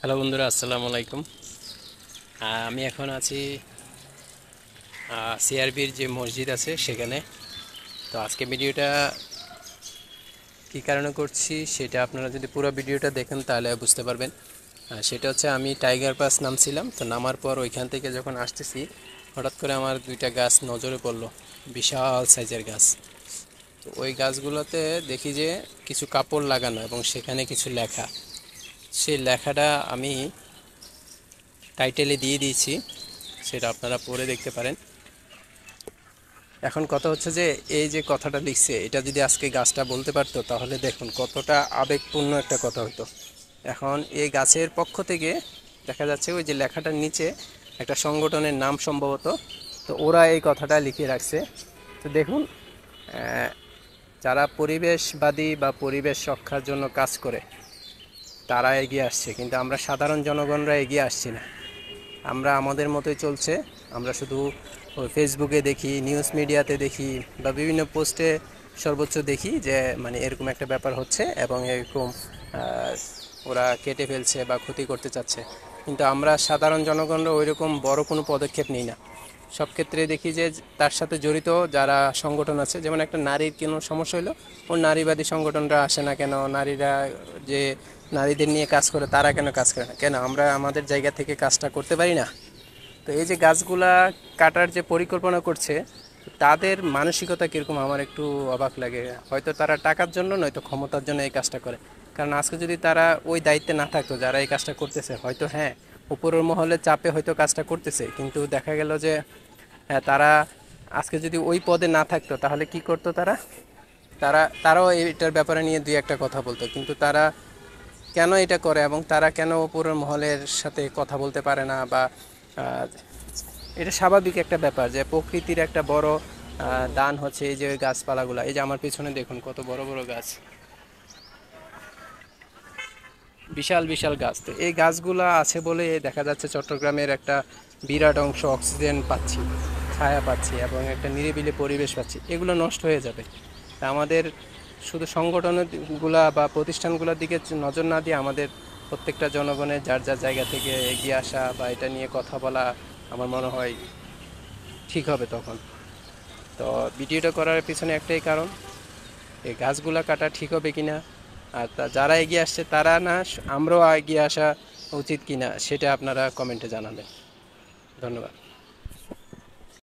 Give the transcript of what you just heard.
Hello বন্ধুরা, আসসালামু আলাইকুম। আমি এখন আছি সিআরবির যে মসজিদ আছে সেখানে। তো আজকে ভিডিওটা কী কারণে করছি সেটা আপনারা যদি পুরো ভিডিওটা দেখেন তাহলে বুঝতে পারবেন। সেটা হচ্ছে আমি টাইগার পাস নামছিলাম, তো নামার পর ওইখান থেকে যখন আসতেছি হঠাৎ করে আমার দুইটা গাছ নজরে পড়লো, বিশাল সাইজের গাছ। তো ওই গাছগুলোতে দেখি যে কিছু কাপড় লাগানো এবং সেখানে কিছু লেখা। সেই লেখাটা আমি টাইটেলে দিয়ে দিয়েছি, সেটা আপনারা পড়ে দেখতে পারেন। এখন কথা হচ্ছে যে এই যে কথাটা লিখছে এটা যদি আজকে গাছটা বলতে পারতো তাহলে দেখুন কতটা আবেগপূর্ণ একটা কথা হতো। এখন এই গাছের পক্ষ থেকে দেখা যাচ্ছে ওই যে লেখাটার নিচে একটা সংগঠনের নাম সম্ভবত, তো ওরা এই কথাটা লিখে রাখছে। তো দেখুন, যারা পরিবেশবাদী বা পরিবেশ রক্ষার জন্য কাজ করে তারা এগিয়ে আসছে, কিন্তু আমরা সাধারণ জনগণরা এগিয়ে আসছি না। আমরা আমাদের মতোই চলছে। আমরা শুধু ওই ফেসবুকে দেখি, নিউজ মিডিয়াতে দেখি বা বিভিন্ন পোস্টে সর্বোচ্চ দেখি যে মানে এরকম একটা ব্যাপার হচ্ছে এবং এরকম ওরা কেটে ফেলছে বা ক্ষতি করতে চাচ্ছে, কিন্তু আমরা সাধারণ জনগণরা ওই রকম বড় কোনো পদক্ষেপ নিই না। সব ক্ষেত্রে দেখি যে তার সাথে জড়িত যারা সংগঠন আছে, যেমন একটা নারীর কোনো সমস্যা হলো ওর নারীবাদী সংগঠনরা আসে না কেন, নারীরা যে নারীদের নিয়ে কাজ করে তারা কেন কাজ করে না কেন, আমরা আমাদের জায়গা থেকে কাজটা করতে পারি না? তো এই যে গাছগুলা কাটার যে পরিকল্পনা করছে তাদের মানসিকতা কীরকম আমার একটু অবাক লাগে। হয়তো তারা টাকার জন্য নয়তো ক্ষমতার জন্য এই কাজটা করে। কারণ আজকে যদি তারা ওই দায়িত্বে না থাকতো যারা এই কাজটা করতেছে, হয়তো হ্যাঁ উপরের মহলে চাপে হয়তো কাজটা করতেছে, কিন্তু দেখা গেল যে হ্যাঁ তারা আজকে যদি ওই পদে না থাকতো তাহলে কি করতো তারা? তারাও এটার ব্যাপারে নিয়ে দুই একটা কথা বলতো, কিন্তু তারা কেন এটা করে এবং তারা কেন উপরের মহলের সাথে কথা বলতে পারে না? বা এটা স্বাভাবিক একটা ব্যাপার যে প্রকৃতির একটা বড় দান হচ্ছে এই যে গাছপালাগুলো। এই যে আমার পিছনে দেখুন কত বড় বড় গাছ, বিশাল বিশাল গাছ। তো এই গাছগুলা আছে বলে দেখা যাচ্ছে চট্টগ্রামের একটা বিরাট অংশ অক্সিজেন পাচ্ছি, ছায়া পাচ্ছি এবং একটা নিরিবিলি পরিবেশ পাচ্ছি। এগুলো নষ্ট হয়ে যাবে। তা আমাদের শুধু সংগঠনগুলা বা প্রতিষ্ঠানগুলোর দিকে নজর না দিয়ে আমাদের প্রত্যেকটা জনগণের যার যার জায়গা থেকে এগিয়ে আসা বা এটা নিয়ে কথা বলা আমার মনে হয় ঠিক হবে তখন। তো ভিডিওটা করার পিছনে একটাই কারণ, এই গাছগুলা কাটা ঠিক হবে কিনা, আর যারা এগিয়ে আসছে তারা না আমরাও এগিয়ে আসা উচিত কিনা সেটা আপনারা কমেন্টে জানাবেন। ধন্যবাদ।